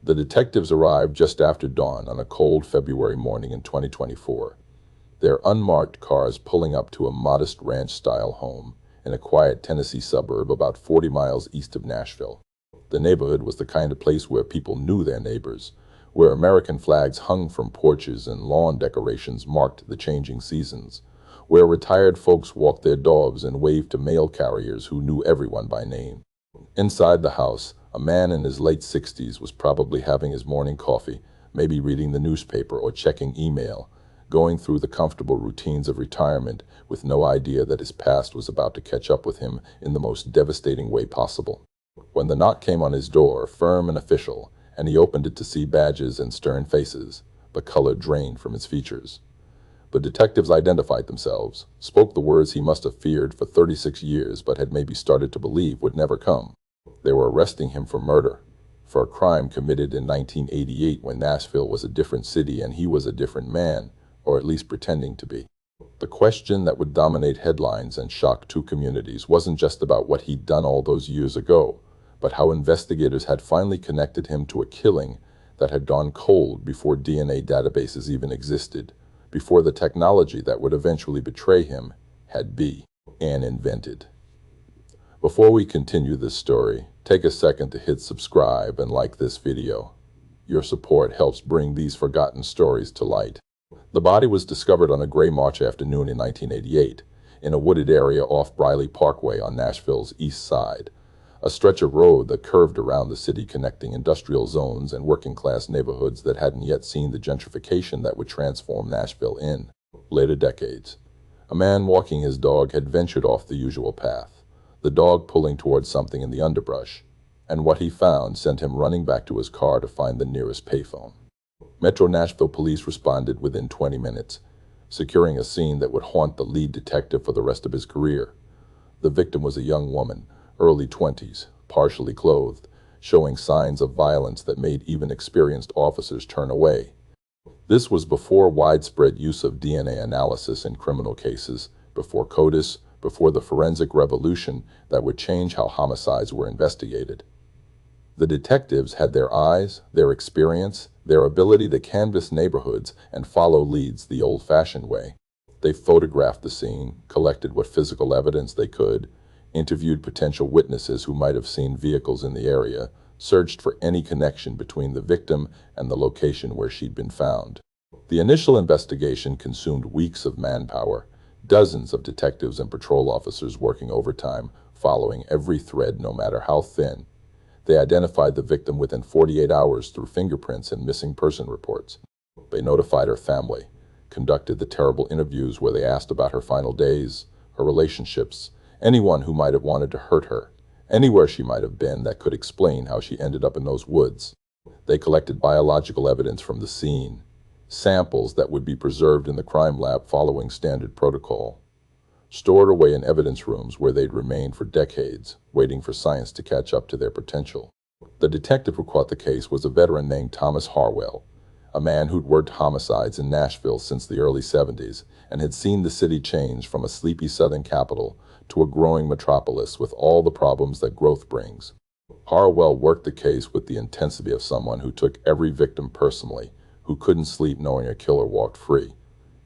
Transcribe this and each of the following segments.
The detectives arrived just after dawn on a cold February morning in 2024, their unmarked cars pulling up to a modest ranch-style home in a quiet Tennessee suburb about 40 miles east of Nashville. The neighborhood was the kind of place where people knew their neighbors, where American flags hung from porches and lawn decorations marked the changing seasons, where retired folks walked their dogs and waved to mail carriers who knew everyone by name. Inside the house, a man in his late 60s was probably having his morning coffee, maybe reading the newspaper or checking email, going through the comfortable routines of retirement with no idea that his past was about to catch up with him in the most devastating way possible. When the knock came on his door, firm and official, and he opened it to see badges and stern faces, the color drained from his features. The detectives identified themselves, spoke the words he must have feared for 36 years but had maybe started to believe would never come. They were arresting him for murder, for a crime committed in 1988 when Nashville was a different city and he was a different man, or at least pretending to be. The question that would dominate headlines and shock two communities wasn't just about what he'd done all those years ago, but how investigators had finally connected him to a killing that had gone cold before DNA databases even existed, before the technology that would eventually betray him had been invented. Before we continue this story, take a second to hit subscribe and like this video. Your support helps bring these forgotten stories to light. The body was discovered on a gray March afternoon in 1988 in a wooded area off Briley Parkway on Nashville's east side, a stretch of road that curved around the city connecting industrial zones and working-class neighborhoods that hadn't yet seen the gentrification that would transform Nashville in later decades. A man walking his dog had ventured off the usual path, the dog pulling towards something in the underbrush, and what he found sent him running back to his car to find the nearest payphone. Metro Nashville police responded within 20 minutes, securing a scene that would haunt the lead detective for the rest of his career. The victim was a young woman, early 20s, partially clothed, showing signs of violence that made even experienced officers turn away. This was before widespread use of DNA analysis in criminal cases, before CODIS, before the forensic revolution that would change how homicides were investigated. The detectives had their eyes, their experience, their ability to canvass neighborhoods and follow leads the old-fashioned way. They photographed the scene, collected what physical evidence they could, interviewed potential witnesses who might have seen vehicles in the area, searched for any connection between the victim and the location where she'd been found. The initial investigation consumed weeks of manpower, dozens of detectives and patrol officers working overtime, following every thread no matter how thin. They identified the victim within 48 hours through fingerprints and missing person reports. They notified her family, conducted the terrible interviews where they asked about her final days, her relationships, anyone who might have wanted to hurt her, anywhere she might have been that could explain how she ended up in those woods. They collected biological evidence from the scene, samples that would be preserved in the crime lab following standard protocol, stored away in evidence rooms where they'd remain for decades, waiting for science to catch up to their potential. The detective who caught the case was a veteran named Thomas Harwell, a man who'd worked homicides in Nashville since the early 70s and had seen the city change from a sleepy southern capital to a growing metropolis with all the problems that growth brings. Harwell worked the case with the intensity of someone who took every victim personally, who couldn't sleep knowing a killer walked free.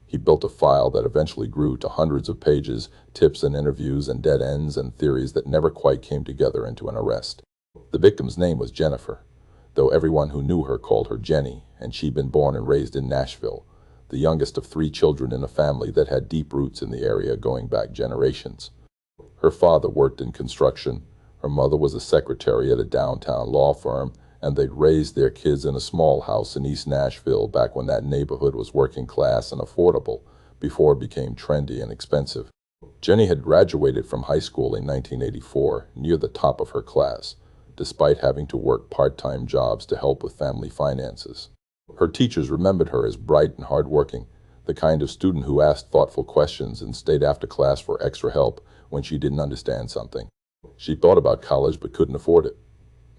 He built a file that eventually grew to hundreds of pages, tips and interviews and dead ends and theories that never quite came together into an arrest. The victim's name was Jennifer, though everyone who knew her called her Jenny, and she'd been born and raised in Nashville, the youngest of 3 children in a family that had deep roots in the area going back generations. Her father worked in construction, her mother was a secretary at a downtown law firm, and they'd raised their kids in a small house in East Nashville back when that neighborhood was working class and affordable, before it became trendy and expensive. Jenny had graduated from high school in 1984, near the top of her class, despite having to work part-time jobs to help with family finances. Her teachers remembered her as bright and hardworking, the kind of student who asked thoughtful questions and stayed after class for extra help when she didn't understand something. She thought about college but couldn't afford it,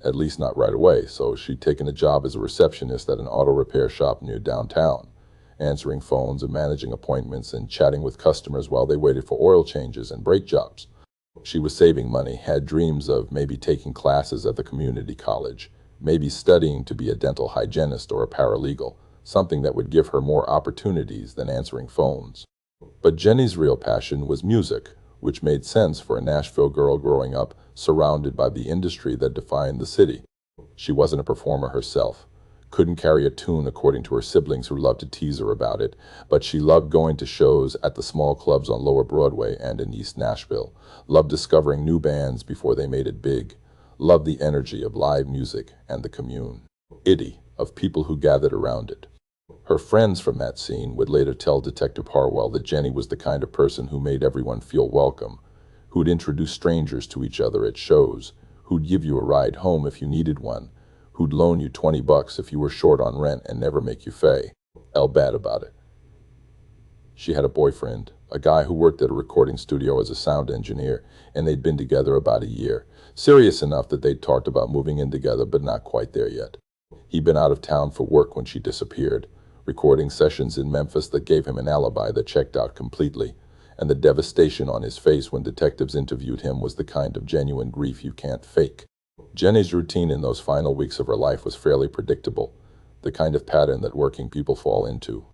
at least not right away, so she'd taken a job as a receptionist at an auto repair shop near downtown, answering phones and managing appointments and chatting with customers while they waited for oil changes and brake jobs. She was saving money, had dreams of maybe taking classes at the community college, maybe studying to be a dental hygienist or a paralegal, something that would give her more opportunities than answering phones. But Jenny's real passion was music, which made sense for a Nashville girl growing up surrounded by the industry that defined the city. She wasn't a performer herself, couldn't carry a tune according to her siblings who loved to tease her about it, but she loved going to shows at the small clubs on Lower Broadway and in East Nashville, loved discovering new bands before they made it big, loved the energy of live music and the community of people who gathered around it. Her friends from that scene would later tell Detective Harwell that Jenny was the kind of person who made everyone feel welcome, who'd introduce strangers to each other at shows, who'd give you a ride home if you needed one, who'd loan you $20 if you were short on rent and never make you pay bad about it. She had a boyfriend, a guy who worked at a recording studio as a sound engineer, and they'd been together about a year, serious enough that they'd talked about moving in together, but not quite there yet. He'd been out of town for work when she disappeared, recording sessions in Memphis that gave him an alibi that checked out completely, and the devastation on his face when detectives interviewed him was the kind of genuine grief you can't fake. Jenny's routine in those final weeks of her life was fairly predictable, the kind of pattern that working people fall into.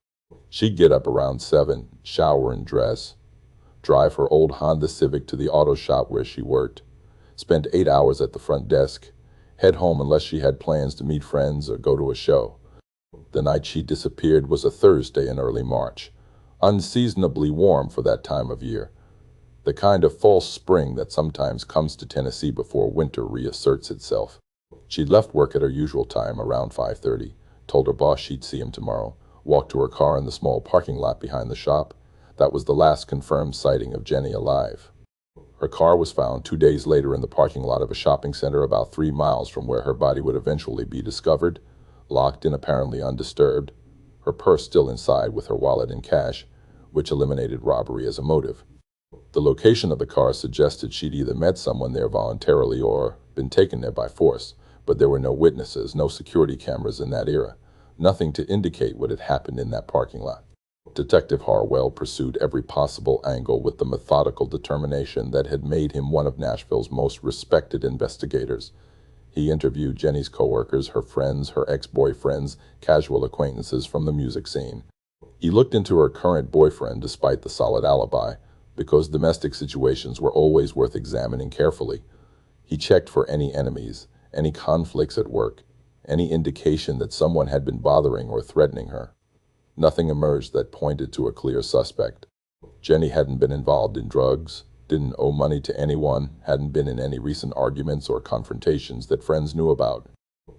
She'd get up around 7, shower and dress, drive her old Honda Civic to the auto shop where she worked, spend 8 hours at the front desk, head home unless she had plans to meet friends or go to a show. The night she disappeared was a Thursday in early March, unseasonably warm for that time of year, the kind of false spring that sometimes comes to Tennessee before winter reasserts itself. She'd left work at her usual time, around 5:30, told her boss she'd see him tomorrow, walked to her car in the small parking lot behind the shop. That was the last confirmed sighting of Jenny alive. Her car was found 2 days later in the parking lot of a shopping center about 3 miles from where her body would eventually be discovered, locked and apparently undisturbed, her purse still inside with her wallet and cash, which eliminated robbery as a motive. The location of the car suggested she'd either met someone there voluntarily or been taken there by force, but there were no witnesses, no security cameras in that era, nothing to indicate what had happened in that parking lot. Detective Harwell pursued every possible angle with the methodical determination that had made him one of Nashville's most respected investigators. He interviewed Jenny's coworkers, her friends, her ex-boyfriends, casual acquaintances from the music scene. He looked into her current boyfriend despite the solid alibi, because domestic situations were always worth examining carefully. He checked for any enemies, any conflicts at work, any indication that someone had been bothering or threatening her. Nothing emerged that pointed to a clear suspect. Jenny hadn't been involved in drugs, didn't owe money to anyone, hadn't been in any recent arguments or confrontations that friends knew about.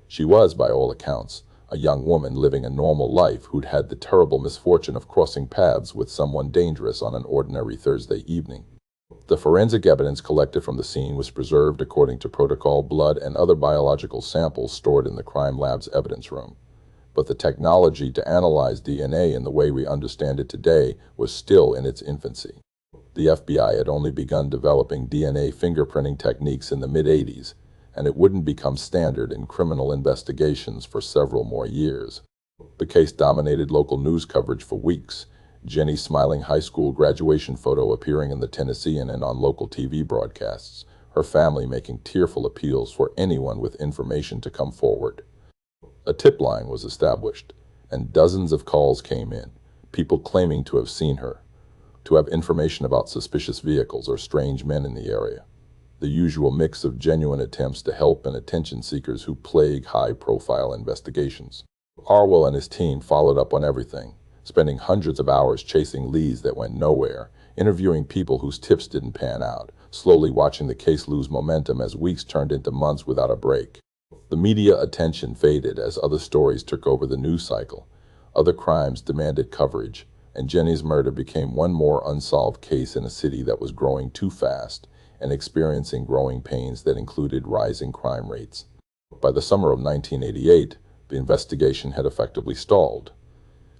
She was, by all accounts, a young woman living a normal life who'd had the terrible misfortune of crossing paths with someone dangerous on an ordinary Thursday evening. The forensic evidence collected from the scene was preserved according to protocol, blood and other biological samples stored in the crime lab's evidence room. But the technology to analyze DNA in the way we understand it today was still in its infancy. The FBI had only begun developing DNA fingerprinting techniques in the mid-'80s, and it wouldn't become standard in criminal investigations for several more years. The case dominated local news coverage for weeks, Jenny's smiling high school graduation photo appearing in the Tennessean and on local TV broadcasts, her family making tearful appeals for anyone with information to come forward. A tip line was established, and dozens of calls came in, people claiming to have seen her, to have information about suspicious vehicles or strange men in the area. The usual mix of genuine attempts to help and attention seekers who plague high-profile investigations. Harwell and his team followed up on everything, spending hundreds of hours chasing leads that went nowhere, interviewing people whose tips didn't pan out, slowly watching the case lose momentum as weeks turned into months without a break. The media attention faded as other stories took over the news cycle. Other crimes demanded coverage, and Jenny's murder became one more unsolved case in a city that was growing too fast and experiencing growing pains that included rising crime rates. By the summer of 1988, the investigation had effectively stalled.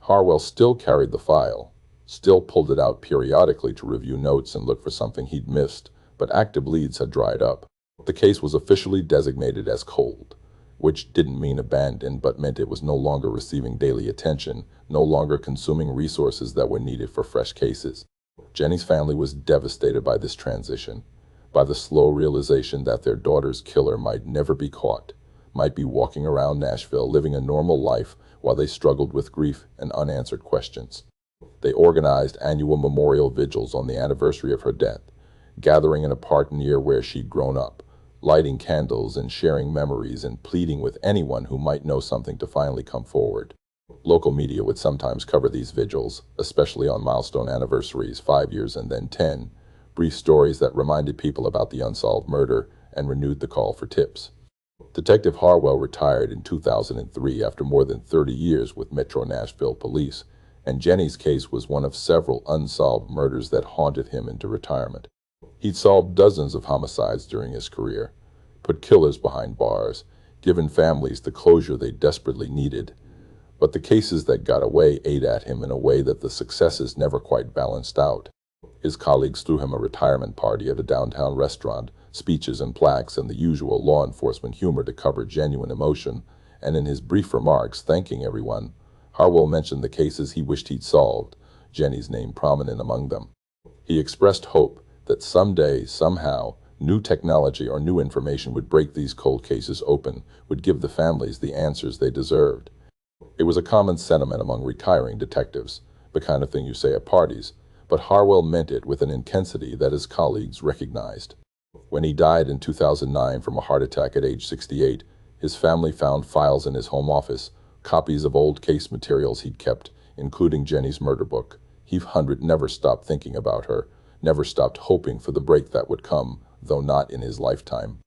Harwell still carried the file, still pulled it out periodically to review notes and look for something he'd missed, but active leads had dried up. The case was officially designated as cold, which didn't mean abandoned, but meant it was no longer receiving daily attention, no longer consuming resources that were needed for fresh cases. Jenny's family was devastated by this transition, by the slow realization that their daughter's killer might never be caught, might be walking around Nashville living a normal life while they struggled with grief and unanswered questions. They organized annual memorial vigils on the anniversary of her death, gathering in a park near where she'd grown up, lighting candles and sharing memories and pleading with anyone who might know something to finally come forward. Local media would sometimes cover these vigils, especially on milestone anniversaries, 5 years and then 10, brief stories that reminded people about the unsolved murder and renewed the call for tips. Detective Harwell retired in 2003 after more than 30 years with Metro Nashville Police, and Jenny's case was one of several unsolved murders that haunted him into retirement. He'd solved dozens of homicides during his career, put killers behind bars, given families the closure they desperately needed. But the cases that got away ate at him in a way that the successes never quite balanced out. His colleagues threw him a retirement party at a downtown restaurant, speeches and plaques, and the usual law enforcement humor to cover genuine emotion, and in his brief remarks thanking everyone, Harwell mentioned the cases he wished he'd solved, Jenny's name prominent among them. He expressed hope that someday, somehow, new technology or new information would break these cold cases open, would give the families the answers they deserved. It was a common sentiment among retiring detectives, the kind of thing you say at parties, but Harwell meant it with an intensity that his colleagues recognized. When he died in 2009 from a heart attack at age 68, his family found files in his home office, copies of old case materials he'd kept, including Jenny's murder book. He never stopped thinking about her, never stopped hoping for the break that would come, though not in his lifetime.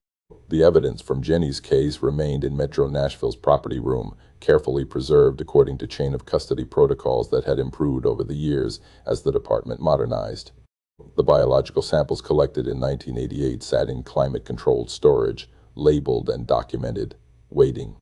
The evidence from Jenny's case remained in Metro Nashville's property room, carefully preserved according to chain of custody protocols that had improved over the years as the department modernized. The biological samples collected in 1988 sat in climate-controlled storage, labeled and documented, waiting.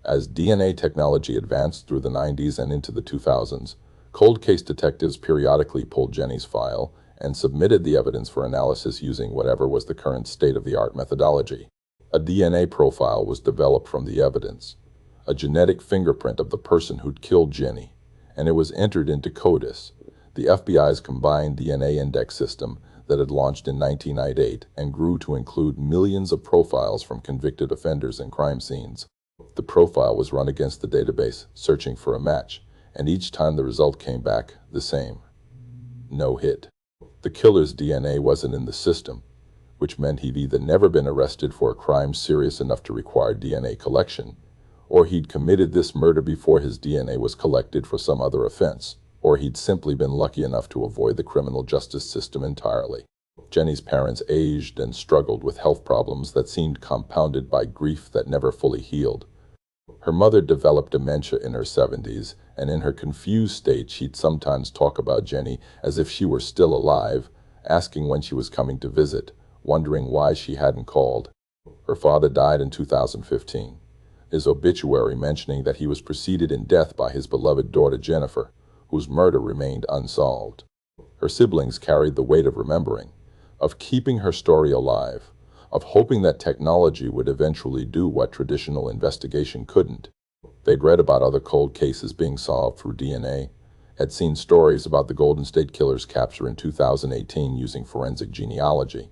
As DNA technology advanced through the 90s and into the 2000s, cold case detectives periodically pulled Jenny's file and submitted the evidence for analysis using whatever was the current state-of-the-art methodology. A DNA profile was developed from the evidence, a genetic fingerprint of the person who'd killed Jenny, and it was entered into CODIS, the FBI's combined DNA index system that had launched in 1998 and grew to include millions of profiles from convicted offenders and crime scenes. The profile was run against the database, searching for a match, and each time the result came back the same. No hit. The killer's DNA wasn't in the system, which meant he'd either never been arrested for a crime serious enough to require DNA collection, or he'd committed this murder before his DNA was collected for some other offense, or he'd simply been lucky enough to avoid the criminal justice system entirely. Jenny's parents aged and struggled with health problems that seemed compounded by grief that never fully healed. Her mother developed dementia in her 70s, and in her confused state she'd sometimes talk about Jenny as if she were still alive, asking when she was coming to visit, wondering why she hadn't called. Her father died in 2015, his obituary mentioning that he was preceded in death by his beloved daughter Jennifer, whose murder remained unsolved. Her siblings carried the weight of remembering, of keeping her story alive, of hoping that technology would eventually do what traditional investigation couldn't. They'd read about other cold cases being solved through DNA, had seen stories about the Golden State Killer's capture in 2018 using forensic genealogy,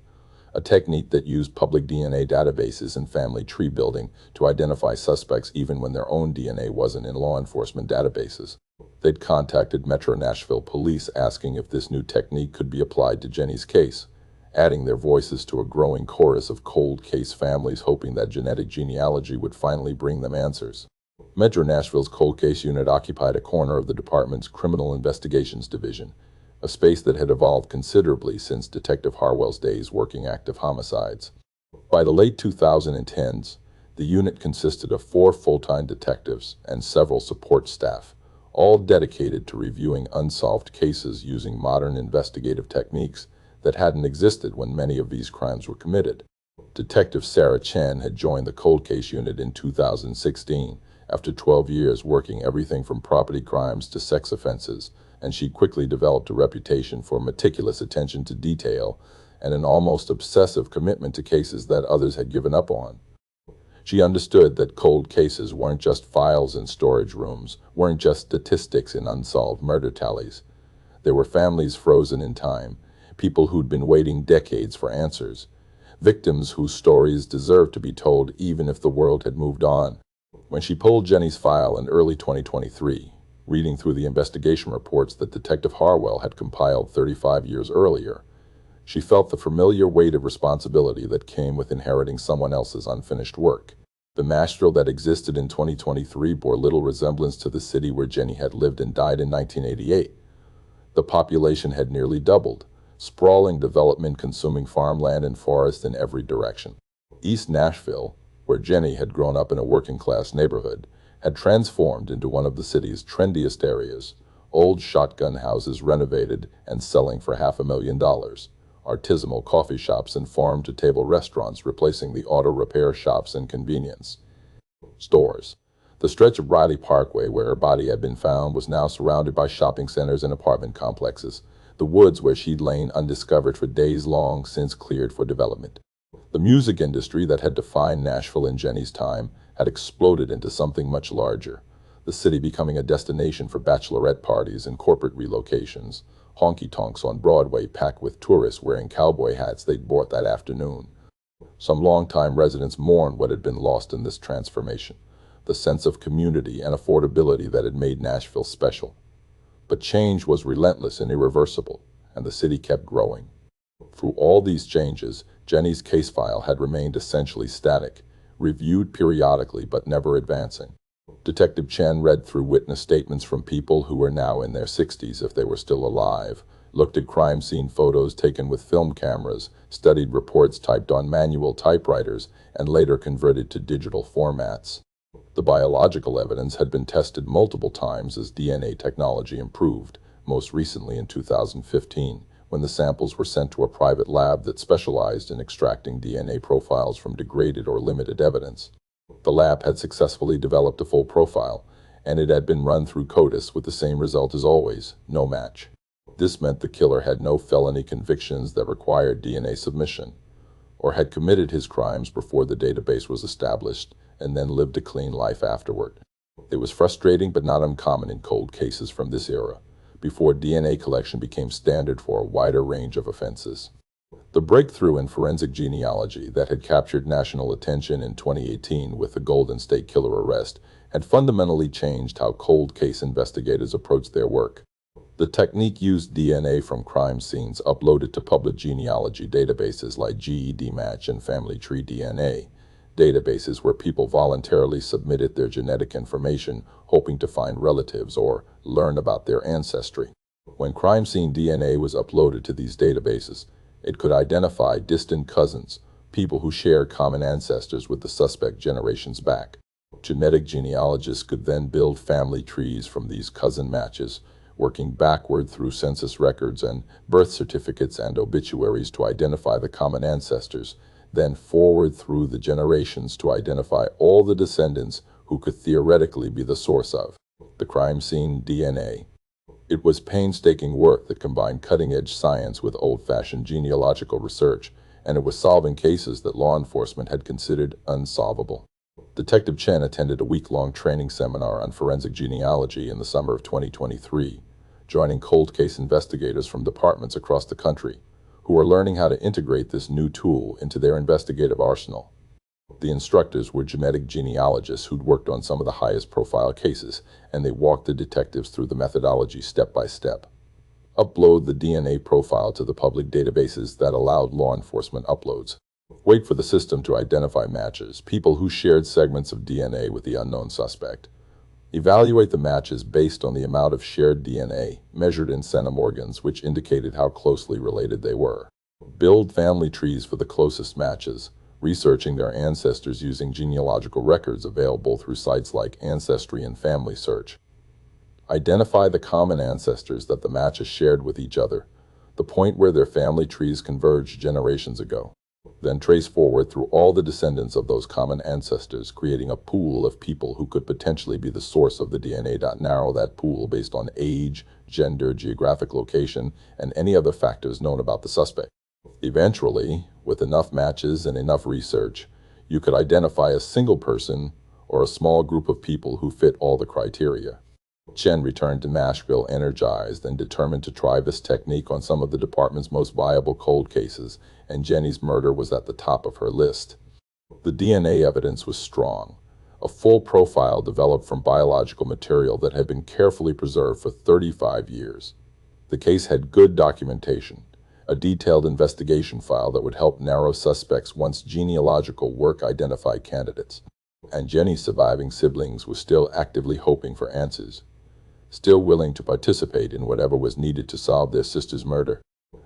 a technique that used public DNA databases and family tree building to identify suspects even when their own DNA wasn't in law enforcement databases. They'd contacted Metro Nashville Police asking if this new technique could be applied to Jenny's case, adding their voices to a growing chorus of cold case families hoping that genetic genealogy would finally bring them answers. Metro Nashville's cold case unit occupied a corner of the department's Criminal Investigations Division, a space that had evolved considerably since Detective Harwell's days working active homicides. By the late 2010s, the unit consisted of 4 full-time detectives and several support staff, all dedicated to reviewing unsolved cases using modern investigative techniques that hadn't existed when many of these crimes were committed. Detective Sarah Chen had joined the cold case unit in 2016 after 12 years working everything from property crimes to sex offenses, and she quickly developed a reputation for meticulous attention to detail and an almost obsessive commitment to cases that others had given up on. She understood that cold cases weren't just files in storage rooms, weren't just statistics in unsolved murder tallies. They were families frozen in time, people who'd been waiting decades for answers. victims whose stories deserved to be told even if the world had moved on. When she pulled Jenny's file in early 2023, reading through the investigation reports that Detective Harwell had compiled 35 years earlier, she felt the familiar weight of responsibility that came with inheriting someone else's unfinished work. The Nashville that existed in 2023 bore little resemblance to the city where Jenny had lived and died in 1988. The population had nearly doubled, sprawling development consuming farmland and forest in every direction. East Nashville, where Jenny had grown up in a working-class neighborhood, had transformed into one of the city's trendiest areas, old shotgun houses renovated and selling for $500,000, artisanal coffee shops and farm-to-table restaurants replacing the auto repair shops and convenience stores. The stretch of Riley Parkway where her body had been found was now surrounded by shopping centers and apartment complexes. The woods where she'd lain undiscovered for days long since cleared for development. The music industry that had defined Nashville in Jenny's time had exploded into something much larger, the city becoming a destination for bachelorette parties and corporate relocations, honky-tonks on Broadway packed with tourists wearing cowboy hats they'd bought that afternoon. Some longtime residents mourned what had been lost in this transformation, the sense of community and affordability that had made Nashville special. But change was relentless and irreversible, and the city kept growing. Through all these changes, Jenny's case file had remained essentially static, reviewed periodically but never advancing. Detective Chen read through witness statements from people who were now in their 60s if they were still alive, looked at crime scene photos taken with film cameras, studied reports typed on manual typewriters, and later converted to digital formats. The biological evidence had been tested multiple times as DNA technology improved, most recently in 2015, when the samples were sent to a private lab that specialized in extracting DNA profiles from degraded or limited evidence. The lab had successfully developed a full profile, and it had been run through CODIS with the same result as always, no match. This meant the killer had no felony convictions that required DNA submission, or had committed his crimes before the database was established and then lived a clean life afterward. It was frustrating but not uncommon in cold cases from this era, before DNA collection became standard for a wider range of offenses. The breakthrough in forensic genealogy that had captured national attention in 2018 with the Golden State Killer arrest had fundamentally changed how cold case investigators approached their work. The technique used DNA from crime scenes uploaded to public genealogy databases like GEDmatch and Family Tree DNA, databases where people voluntarily submitted their genetic information hoping to find relatives or learn about their ancestry. When crime scene DNA was uploaded to these databases, it could identify distant cousins, people who shared common ancestors with the suspect generations back. Genetic genealogists could then build family trees from these cousin matches, working backward through census records and birth certificates and obituaries to identify the common ancestors, then forward through the generations to identify all the descendants who could theoretically be the source of the crime scene DNA. It was painstaking work that combined cutting-edge science with old-fashioned genealogical research, and it was solving cases that law enforcement had considered unsolvable. Detective Chen attended a week-long training seminar on forensic genealogy in the summer of 2023, joining cold case investigators from departments across the country who were learning how to integrate this new tool into their investigative arsenal. The instructors were genetic genealogists who'd worked on some of the highest profile cases, and they walked the detectives through the methodology step by step. Upload the DNA profile to the public databases that allowed law enforcement uploads. Wait for the system to identify matches, people who shared segments of DNA with the unknown suspect. Evaluate the matches based on the amount of shared DNA, measured in centimorgans, which indicated how closely related they were. Build family trees for the closest matches, researching their ancestors using genealogical records available through sites like Ancestry and Family Search. Identify the common ancestors that the matches shared with each other, the point where their family trees converged generations ago. Then trace forward through all the descendants of those common ancestors, creating a pool of people who could potentially be the source of the DNA. Narrow that pool based on age, gender, geographic location, and any other factors known about the suspect. Eventually, with enough matches and enough research, you could identify a single person or a small group of people who fit all the criteria. Chen returned to Nashville energized and determined to try this technique on some of the department's most viable cold cases, and Jenny's murder was at the top of her list. The DNA evidence was strong. A full profile developed from biological material that had been carefully preserved for 35 years. The case had good documentation, a detailed investigation file that would help narrow suspects once genealogical work identified candidates. And Jenny's surviving siblings were still actively hoping for answers, still willing to participate in whatever was needed to solve their sister's murder.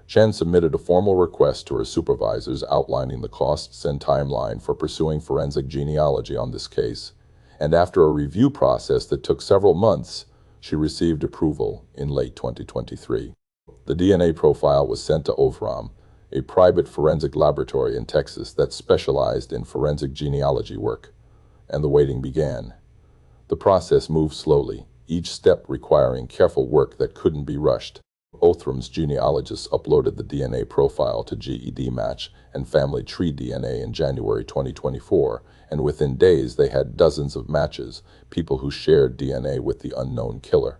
Chen submitted a formal request to her supervisors outlining the costs and timeline for pursuing forensic genealogy on this case, and after a review process that took several months, she received approval in late 2023. The DNA profile was sent to Ovram, a private forensic laboratory in Texas that specialized in forensic genealogy work, and the waiting began. The process moved slowly, each step requiring careful work that couldn't be rushed. Othram's genealogists uploaded the DNA profile to GED Match and Family Tree DNA in January 2024, and within days they had dozens of matches, people who shared DNA with the unknown killer.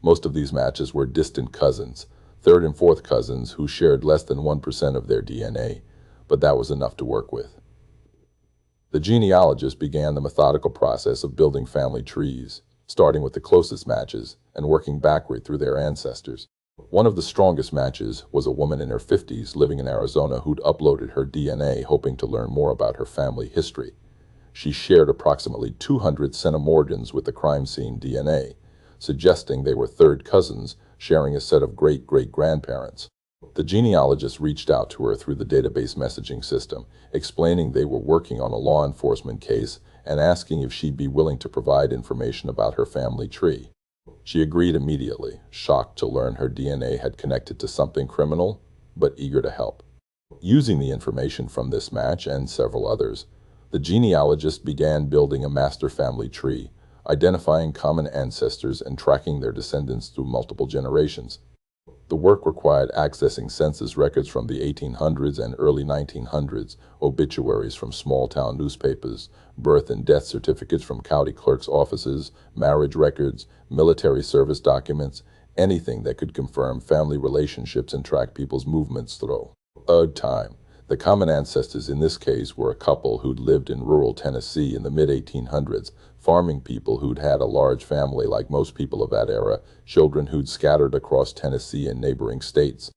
Most of these matches were distant cousins, third and fourth cousins who shared less than 1% of their DNA, but that was enough to work with. The genealogists began the methodical process of building family trees, starting with the closest matches and working backward through their ancestors. One of the strongest matches was a woman in her 50s living in Arizona who'd uploaded her DNA hoping to learn more about her family history. She shared approximately 200 centimorgans with the crime scene DNA, suggesting they were third cousins sharing a set of great-great-grandparents. The genealogist reached out to her through the database messaging system, explaining they were working on a law enforcement case and asking if she'd be willing to provide information about her family tree. She agreed immediately, shocked to learn her DNA had connected to something criminal, but eager to help. Using the information from this match and several others, the genealogist began building a master family tree, identifying common ancestors and tracking their descendants through multiple generations. The work required accessing census records from the 1800s and early 1900s, obituaries from small-town newspapers, birth and death certificates from county clerks' offices, marriage records, military service documents, anything that could confirm family relationships and track people's movements through time. The common ancestors in this case were a couple who'd lived in rural Tennessee in the mid-1800s, farming people who'd had a large family like most people of that era, children who'd scattered across Tennessee and neighboring states.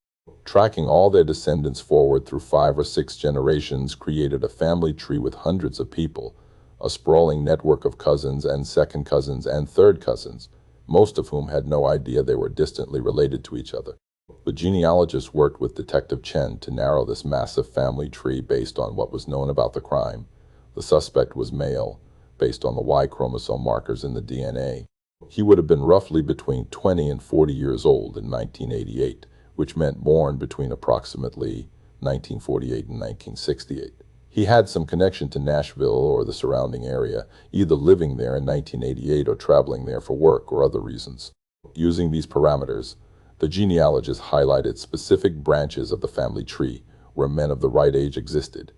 Tracking all their descendants forward through 5 or 6 generations created a family tree with hundreds of people, a sprawling network of cousins and second cousins and third cousins, most of whom had no idea they were distantly related to each other. The genealogist worked with Detective Chen to narrow this massive family tree based on what was known about the crime. The suspect was male, based on the Y chromosome markers in the DNA. He would have been roughly between 20 and 40 years old in 1988, which meant born between approximately 1948 and 1968. He had some connection to Nashville or the surrounding area, either living there in 1988 or traveling there for work or other reasons. Using these parameters, the genealogist highlighted specific branches of the family tree where men of the right age existed,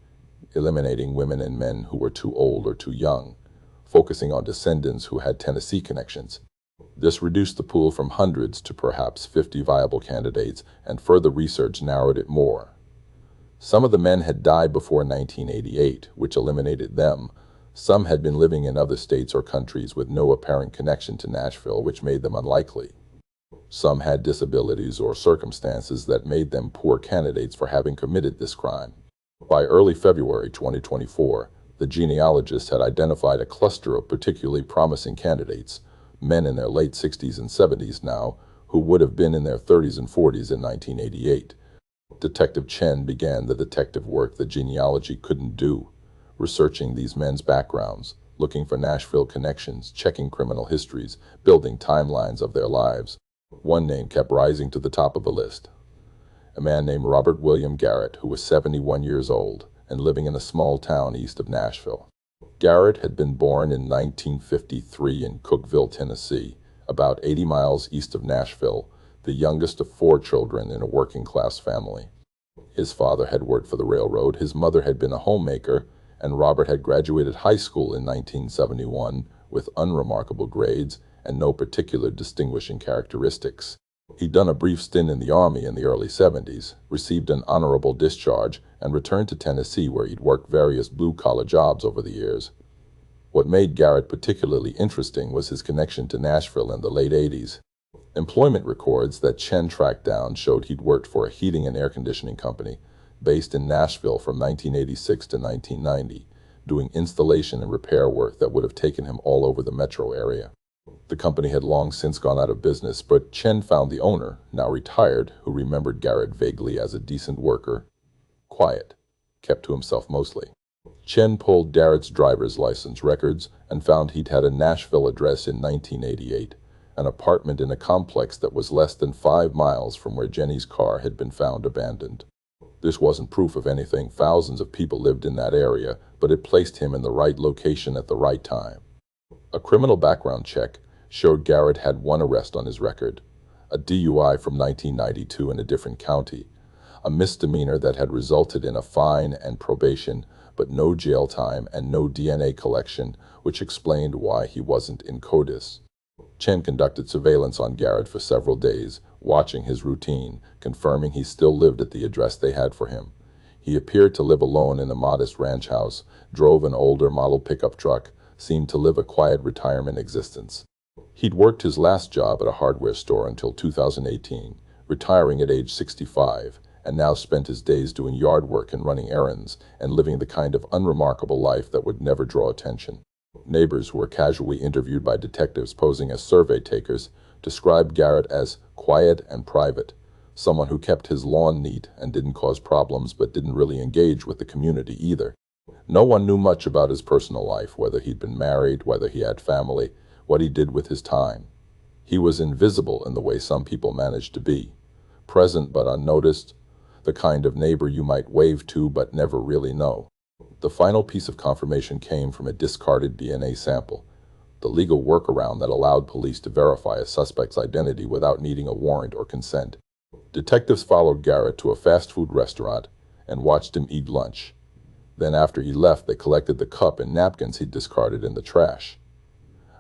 eliminating women and men who were too old or too young, focusing on descendants who had Tennessee connections. This reduced the pool from hundreds to perhaps 50 viable candidates, and further research narrowed it more. Some of the men had died before 1988, which eliminated them. Some had been living in other states or countries with no apparent connection to Nashville, which made them unlikely. Some had disabilities or circumstances that made them poor candidates for having committed this crime. By early February 2024, the genealogist had identified a cluster of particularly promising candidates, men in their late 60s and 70s now, who would have been in their 30s and 40s in 1988. Detective Chen began the detective work that genealogy couldn't do, researching these men's backgrounds, looking for Nashville connections, checking criminal histories, building timelines of their lives. One name kept rising to the top of the list. A man named Robert William Garrett, who was 71 years old and living in a small town east of Nashville. Garrett had been born in 1953 in Cookeville, Tennessee, about 80 miles east of Nashville, the youngest of 4 children in a working-class family. His father had worked for the railroad, his mother had been a homemaker, and Robert had graduated high school in 1971 with unremarkable grades and no particular distinguishing characteristics. He'd done a brief stint in the Army in the early 70s, received an honorable discharge, and returned to Tennessee where he'd worked various blue-collar jobs over the years. What made Garrett particularly interesting was his connection to Nashville in the late 80s. Employment records that Chen tracked down showed he'd worked for a heating and air conditioning company based in Nashville from 1986 to 1990, doing installation and repair work that would have taken him all over the metro area. The company had long since gone out of business, but Chen found the owner, now retired, who remembered Garrett vaguely as a decent worker, quiet, kept to himself mostly. Chen pulled Garrett's driver's license records and found he'd had a Nashville address in 1988, an apartment in a complex that was less than 5 miles from where Jenny's car had been found abandoned. This wasn't proof of anything. Thousands of people lived in that area, but it placed him in the right location at the right time. A criminal background check showed Garrett had one arrest on his record, a DUI from 1992 in a different county, a misdemeanor that had resulted in a fine and probation, but no jail time and no DNA collection, which explained why he wasn't in CODIS. Chen conducted surveillance on Garrett for several days, watching his routine, confirming he still lived at the address they had for him. He appeared to live alone in a modest ranch house, drove an older model pickup truck, seemed to live a quiet retirement existence. He'd worked his last job at a hardware store until 2018, retiring at age 65, and now spent his days doing yard work and running errands, and living the kind of unremarkable life that would never draw attention. Neighbors who were casually interviewed by detectives posing as survey takers described Garrett as quiet and private, someone who kept his lawn neat and didn't cause problems but didn't really engage with the community either. No one knew much about his personal life, whether he'd been married, whether he had family, what he did with his time. He was invisible in the way some people managed to be, present but unnoticed, the kind of neighbor you might wave to but never really know. The final piece of confirmation came from a discarded DNA sample, the legal workaround that allowed police to verify a suspect's identity without needing a warrant or consent. Detectives followed Garrett to a fast food restaurant and watched him eat lunch. Then after he left, they collected the cup and napkins he'd discarded in the trash.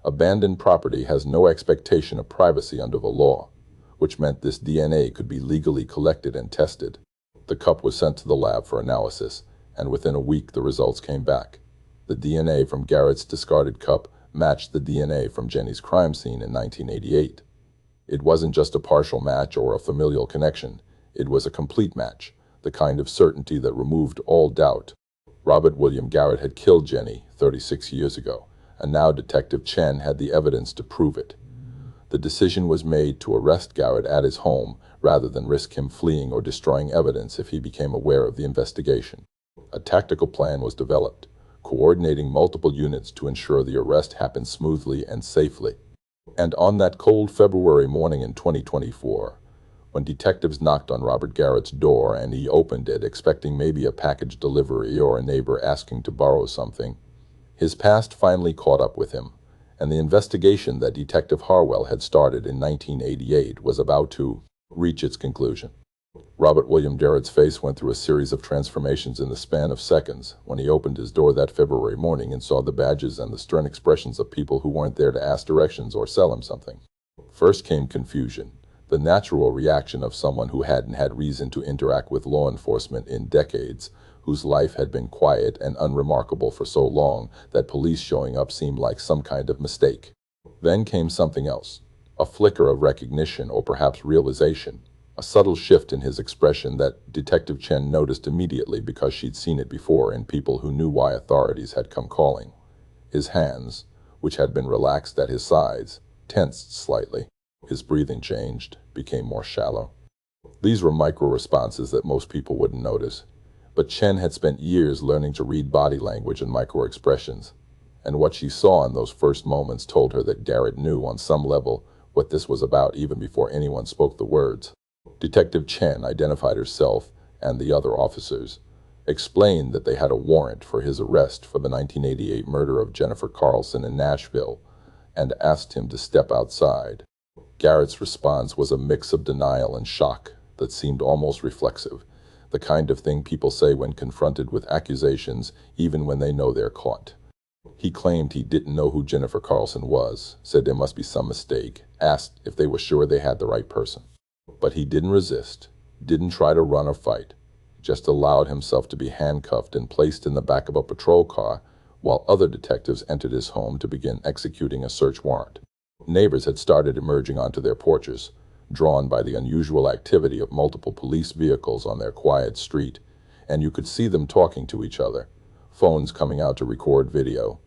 Abandoned property has no expectation of privacy under the law, which meant this DNA could be legally collected and tested. The cup was sent to the lab for analysis, and within a week the results came back. The DNA from Garrett's discarded cup matched the DNA from Jenny's crime scene in 1988. It wasn't just a partial match or a familial connection. It was a complete match, the kind of certainty that removed all doubt. Robert William Garrett had killed Jenny 36 years ago, and now Detective Chen had the evidence to prove it. The decision was made to arrest Garrett at his home rather than risk him fleeing or destroying evidence if he became aware of the investigation. A tactical plan was developed, coordinating multiple units to ensure the arrest happened smoothly and safely. And on that cold February morning in 2024, when detectives knocked on Robert Garrett's door and he opened it expecting maybe a package delivery or a neighbor asking to borrow something, his past finally caught up with him, and the investigation that Detective Harwell had started in 1988 was about to reach its conclusion. Robert William Garrett's face went through a series of transformations in the span of seconds when he opened his door that February morning and saw the badges and the stern expressions of people who weren't there to ask directions or sell him something. First came confusion, the natural reaction of someone who hadn't had reason to interact with law enforcement in decades, whose life had been quiet and unremarkable for so long that police showing up seemed like some kind of mistake. Then came something else, a flicker of recognition or perhaps realization, a subtle shift in his expression that Detective Chen noticed immediately because she'd seen it before in people who knew why authorities had come calling. His hands, which had been relaxed at his sides, tensed slightly. His breathing changed, became more shallow. These were micro-responses that most people wouldn't notice, but Chen had spent years learning to read body language and micro-expressions, and what she saw in those first moments told her that Garrett knew on some level what this was about even before anyone spoke the words. Detective Chen identified herself and the other officers, explained that they had a warrant for his arrest for the 1988 murder of Jennifer Carlson in Nashville, and asked him to step outside. Garrett's response was a mix of denial and shock that seemed almost reflexive, the kind of thing people say when confronted with accusations even when they know they're caught. He claimed he didn't know who Jennifer Carlson was, said there must be some mistake, asked if they were sure they had the right person. But he didn't resist, didn't try to run or fight, just allowed himself to be handcuffed and placed in the back of a patrol car while other detectives entered his home to begin executing a search warrant. Neighbors had started emerging onto their porches, drawn by the unusual activity of multiple police vehicles on their quiet street, and you could see them talking to each other, phones coming out to record video,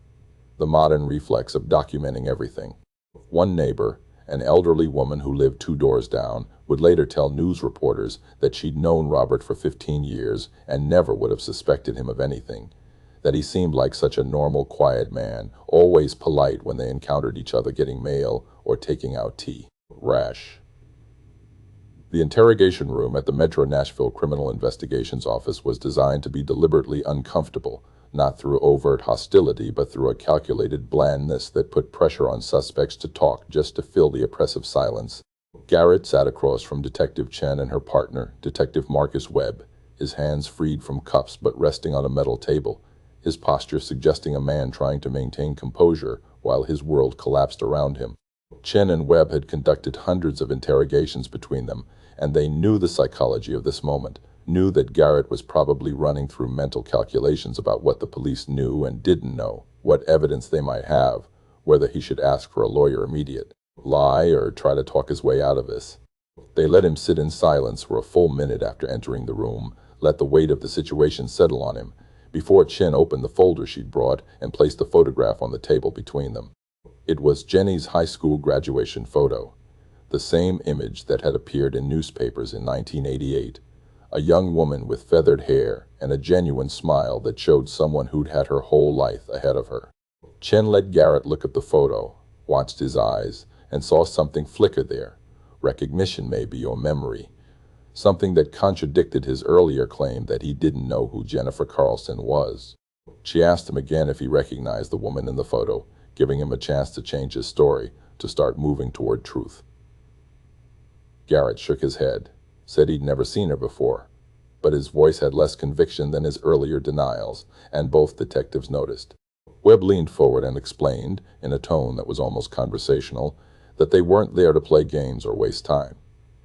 the modern reflex of documenting everything. One neighbor, an elderly woman who lived 2 doors down, would later tell news reporters that she'd known Robert for 15 years and never would have suspected him of anything, that he seemed like such a normal, quiet man, always polite when they encountered each other getting mail or taking out tea. Rash. The interrogation room at the Metro Nashville Criminal Investigations Office was designed to be deliberately uncomfortable, not through overt hostility, but through a calculated blandness that put pressure on suspects to talk just to fill the oppressive silence. Garrett sat across from Detective Chen and her partner, Detective Marcus Webb, his hands freed from cuffs but resting on a metal table, his posture suggesting a man trying to maintain composure while his world collapsed around him. Chen and Webb had conducted hundreds of interrogations between them, and they knew the psychology of this moment, knew that Garrett was probably running through mental calculations about what the police knew and didn't know, what evidence they might have, whether he should ask for a lawyer immediate, lie, or try to talk his way out of this. They let him sit in silence for a full minute after entering the room, let the weight of the situation settle on him, before Chen opened the folder she'd brought and placed the photograph on the table between them. It was Jenny's high school graduation photo, the same image that had appeared in newspapers in 1988. A young woman with feathered hair and a genuine smile that showed someone who'd had her whole life ahead of her. Chen let Garrett look at the photo, watched his eyes, and saw something flicker there. Recognition maybe, or memory. Something that contradicted his earlier claim that he didn't know who Jennifer Carlson was. She asked him again if he recognized the woman in the photo, giving him a chance to change his story, to start moving toward truth. Garrett shook his head, said he'd never seen her before, but his voice had less conviction than his earlier denials, and both detectives noticed. Webb leaned forward and explained, in a tone that was almost conversational, that they weren't there to play games or waste time.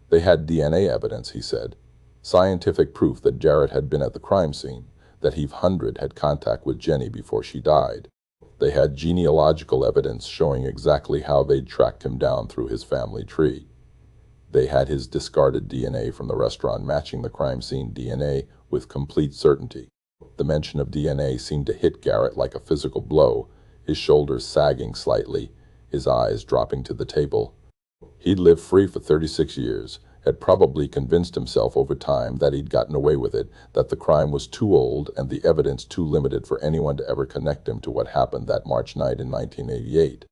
They had DNA evidence, he said, scientific proof that Garrett had been at the crime scene, that Heath Hundred had contact with Jenny before she died. They had genealogical evidence showing exactly how they'd tracked him down through his family tree. They had his discarded DNA from the restaurant matching the crime scene DNA with complete certainty. The mention of DNA seemed to hit Garrett like a physical blow, his shoulders sagging slightly, his eyes dropping to the table. He'd lived free for 36 years, had probably convinced himself over time that he'd gotten away with it, that the crime was too old and the evidence too limited for anyone to ever connect him to what happened that March night in 1988.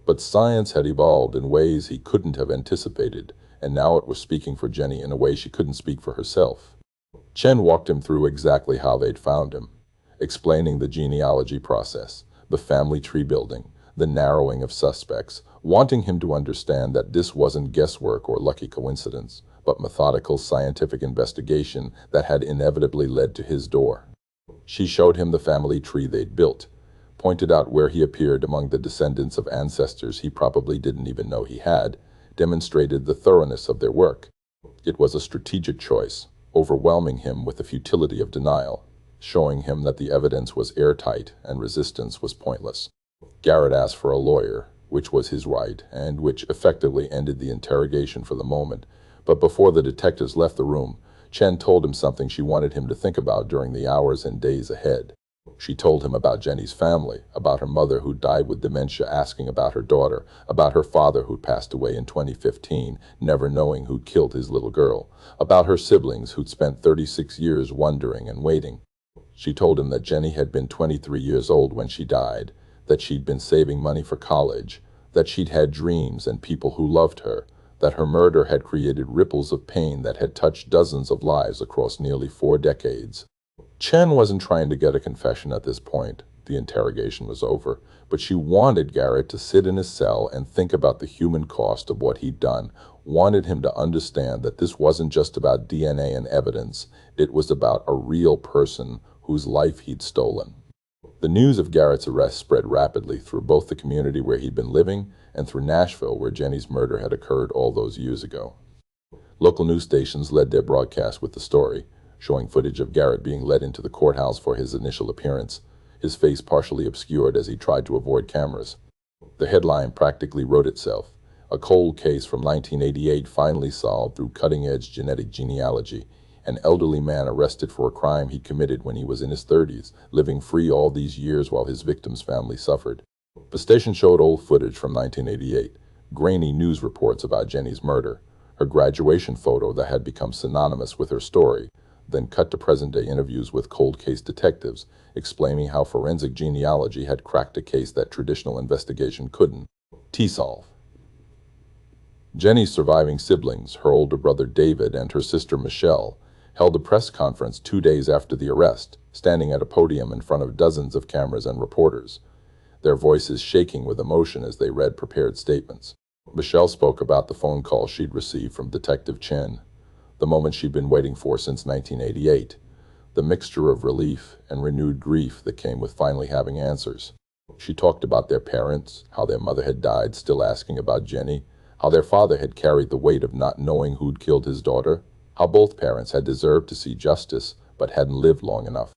But science had evolved in ways he couldn't have anticipated, and now it was speaking for Jenny in a way she couldn't speak for herself. Chen walked him through exactly how they'd found him, explaining the genealogy process, the family tree building, the narrowing of suspects, wanting him to understand that this wasn't guesswork or lucky coincidence, but methodical scientific investigation that had inevitably led to his door. She showed him the family tree they'd built, pointed out where he appeared among the descendants of ancestors he probably didn't even know he had, demonstrated the thoroughness of their work. It was a strategic choice, overwhelming him with the futility of denial, showing him that the evidence was airtight and resistance was pointless. Garrett asked for a lawyer, which was his right, and which effectively ended the interrogation for the moment. But before the detectives left the room, Chen told him something she wanted him to think about during the hours and days ahead. She told him about Jenny's family, about her mother who died with dementia, asking about her daughter, about her father who'd passed away in 2015, never knowing who'd killed his little girl, about her siblings who'd spent 36 years wondering and waiting. She told him that Jenny had been 23 years old when she died, that she'd been saving money for college, that she'd had dreams and people who loved her, that her murder had created ripples of pain that had touched dozens of lives across nearly 4 decades. Chen wasn't trying to get a confession at this point. The interrogation was over, but she wanted Garrett to sit in his cell and think about the human cost of what he'd done, wanted him to understand that this wasn't just about DNA and evidence, it was about a real person whose life he'd stolen. The news of Garrett's arrest spread rapidly through both the community where he'd been living and through Nashville, where Jenny's murder had occurred all those years ago. Local news stations led their broadcast with the story, showing footage of Garrett being led into the courthouse for his initial appearance, his face partially obscured as he tried to avoid cameras. The headline practically wrote itself: a cold case from 1988 finally solved through cutting-edge genetic genealogy. An elderly man arrested for a crime he committed when he was in his 30s, living free all these years while his victim's family suffered. The station showed old footage from 1988, grainy news reports about Jenny's murder, her graduation photo that had become synonymous with her story, then cut to present-day interviews with cold case detectives, explaining how forensic genealogy had cracked a case that traditional investigation couldn't solve. Jenny's surviving siblings, her older brother David and her sister Michelle, held a press conference 2 days after the arrest, standing at a podium in front of dozens of cameras and reporters, their voices shaking with emotion as they read prepared statements. Michelle spoke about the phone call she'd received from Detective Chen, the moment she'd been waiting for since 1988, the mixture of relief and renewed grief that came with finally having answers. She talked about their parents, how their mother had died still asking about Jenny, how their father had carried the weight of not knowing who'd killed his daughter, how both parents had deserved to see justice but hadn't lived long enough.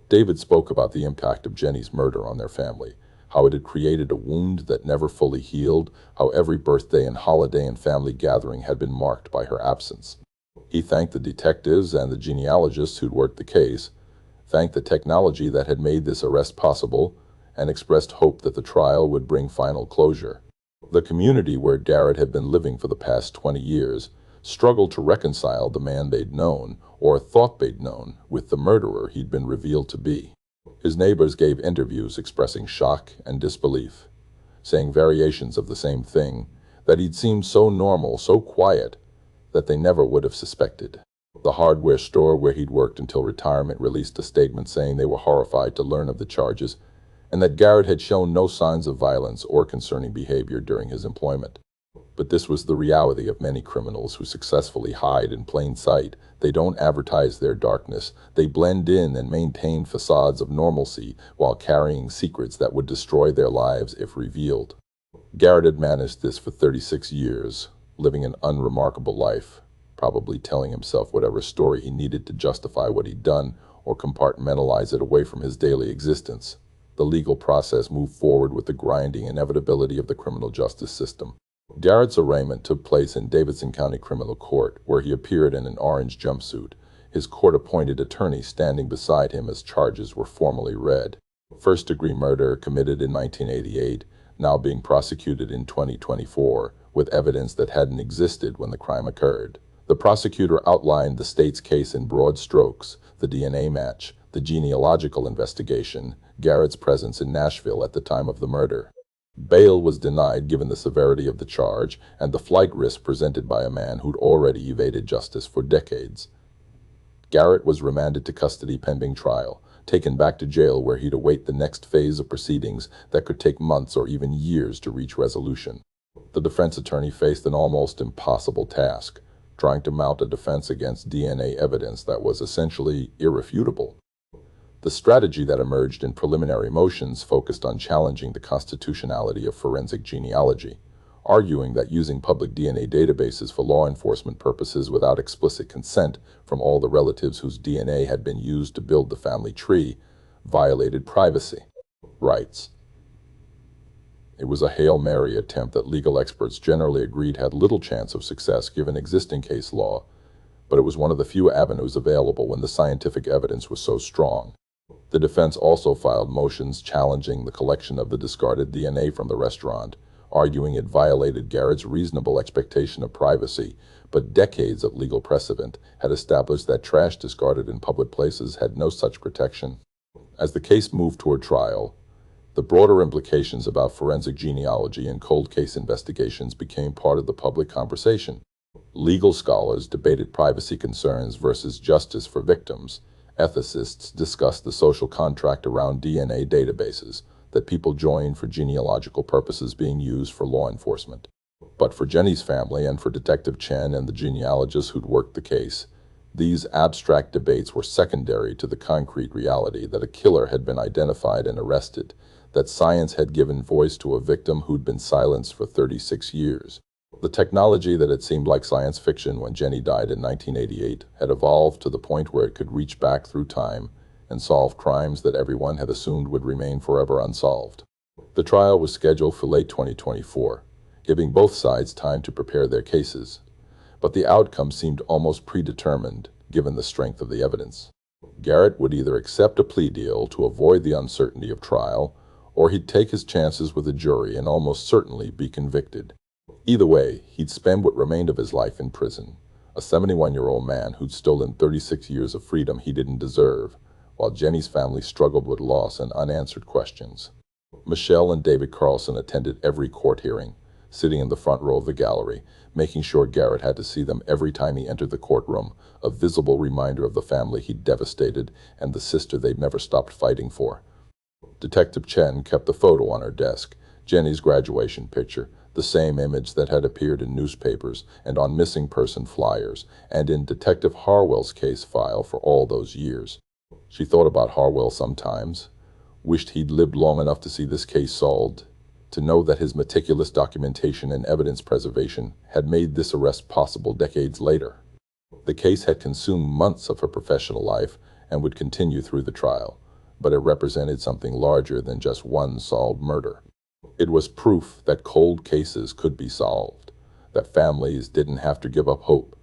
David spoke about the impact of Jenny's murder on their family, how it had created a wound that never fully healed, how every birthday and holiday and family gathering had been marked by her absence. He thanked the detectives and the genealogists who'd worked the case, thanked the technology that had made this arrest possible, and expressed hope that the trial would bring final closure. The community where Garrett had been living for the past 20 years struggled to reconcile the man they'd known, or thought they'd known, with the murderer he'd been revealed to be. His neighbors gave interviews expressing shock and disbelief, saying variations of the same thing, that he'd seemed so normal, so quiet, that they never would have suspected. The hardware store where he'd worked until retirement released a statement saying they were horrified to learn of the charges, and that Garrett had shown no signs of violence or concerning behavior during his employment. But this was the reality of many criminals who successfully hide in plain sight. They don't advertise their darkness. They blend in and maintain facades of normalcy while carrying secrets that would destroy their lives if revealed. Garrett had managed this for 36 years, living an unremarkable life, probably telling himself whatever story he needed to justify what he'd done or compartmentalize it away from his daily existence. The legal process moved forward with the grinding inevitability of the criminal justice system. Garrett's arraignment took place in Davidson County Criminal Court, where he appeared in an orange jumpsuit, his court-appointed attorney standing beside him as charges were formally read. First-degree murder committed in 1988, now being prosecuted in 2024, with evidence that hadn't existed when the crime occurred. The prosecutor outlined the state's case in broad strokes: the DNA match, the genealogical investigation, Garrett's presence in Nashville at the time of the murder. Bail was denied given the severity of the charge and the flight risk presented by a man who'd already evaded justice for decades. Garrett was remanded to custody pending trial, taken back to jail where he'd await the next phase of proceedings that could take months or even years to reach resolution. The defense attorney faced an almost impossible task, trying to mount a defense against DNA evidence that was essentially irrefutable. The strategy that emerged in preliminary motions focused on challenging the constitutionality of forensic genealogy, arguing that using public DNA databases for law enforcement purposes without explicit consent from all the relatives whose DNA had been used to build the family tree violated privacy rights. It was a Hail Mary attempt that legal experts generally agreed had little chance of success given existing case law, but it was one of the few avenues available when the scientific evidence was so strong. The defense also filed motions challenging the collection of the discarded DNA from the restaurant, arguing it violated Garrett's reasonable expectation of privacy, but decades of legal precedent had established that trash discarded in public places had no such protection. As the case moved toward trial, the broader implications about forensic genealogy and cold case investigations became part of the public conversation. Legal scholars debated privacy concerns versus justice for victims. Ethicists discussed the social contract around DNA databases that people join for genealogical purposes being used for law enforcement. But for Jenny's family and for Detective Chen and the genealogists who'd worked the case, These abstract debates were secondary to the concrete reality that a killer had been identified and arrested, that science had given voice to a victim who'd been silenced for 36 years. The technology that had seemed like science fiction when Jenny died in 1988 had evolved to the point where it could reach back through time and solve crimes that everyone had assumed would remain forever unsolved. The trial was scheduled for late 2024, giving both sides time to prepare their cases. But the outcome seemed almost predetermined, given the strength of the evidence. Garrett would either accept a plea deal to avoid the uncertainty of trial, or he'd take his chances with a jury and almost certainly be convicted. Either way, he'd spend what remained of his life in prison, a 71-year-old man who'd stolen 36 years of freedom he didn't deserve, while Jenny's family struggled with loss and unanswered questions. Michelle and David Carlson attended every court hearing, sitting in the front row of the gallery, making sure Garrett had to see them every time he entered the courtroom, a visible reminder of the family he'd devastated and the sister they'd never stopped fighting for. Detective Chen kept the photo on her desk, Jenny's graduation picture, the same image that had appeared in newspapers and on missing person flyers, and in Detective Harwell's case file for all those years. She thought about Harwell sometimes, wished he'd lived long enough to see this case solved, to know that his meticulous documentation and evidence preservation had made this arrest possible decades later. The case had consumed months of her professional life and would continue through the trial, but it represented something larger than just one solved murder. It was proof that cold cases could be solved, that families didn't have to give up hope,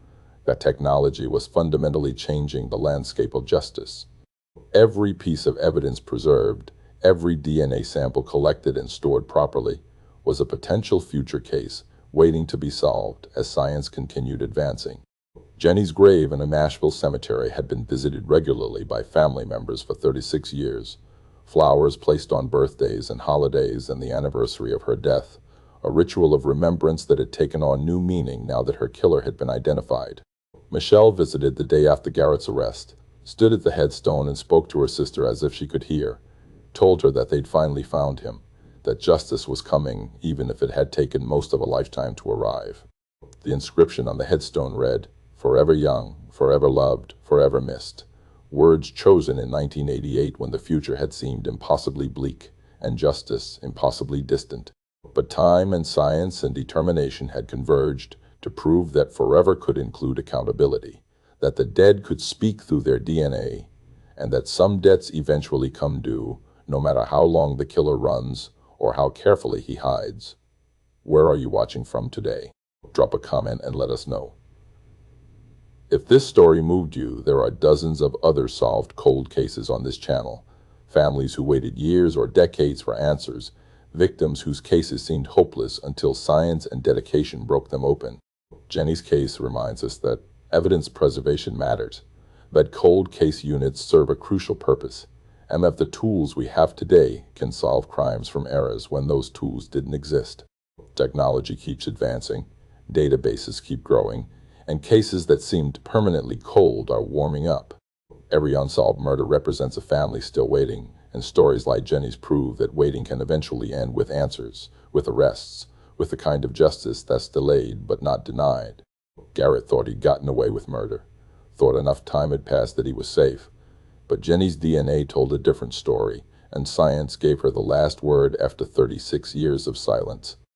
that technology was fundamentally changing the landscape of justice. Every piece of evidence preserved, every DNA sample collected and stored properly, was a potential future case waiting to be solved as science continued advancing. Jenny's grave in a Nashville cemetery had been visited regularly by family members for 36 years. Flowers placed on birthdays and holidays and the anniversary of her death, a ritual of remembrance that had taken on new meaning now that her killer had been identified. Michelle visited the day after Garrett's arrest, stood at the headstone and spoke to her sister as if she could hear, told her that they'd finally found him, that justice was coming even if it had taken most of a lifetime to arrive. The inscription on the headstone read, "Forever young, forever loved, forever missed," words chosen in 1988 when the future had seemed impossibly bleak and justice impossibly distant. But time and science and determination had converged to prove that forever could include accountability, that the dead could speak through their DNA, and that some debts eventually come due, no matter how long the killer runs or how carefully he hides. Where are you watching from today? Drop a comment and let us know. If this story moved you, there are dozens of other solved cold cases on this channel. Families who waited years or decades for answers, victims whose cases seemed hopeless until science and dedication broke them open. Jenny's case reminds us that evidence preservation matters, that cold case units serve a crucial purpose, and that the tools we have today can solve crimes from eras when those tools didn't exist. Technology keeps advancing, databases keep growing, and cases that seemed permanently cold are warming up. Every unsolved murder represents a family still waiting, and stories like Jenny's prove that waiting can eventually end with answers, with arrests, with the kind of justice that's delayed but not denied. Garrett thought he'd gotten away with murder, thought enough time had passed that he was safe. But Jenny's DNA told a different story, and science gave her the last word after 36 years of silence.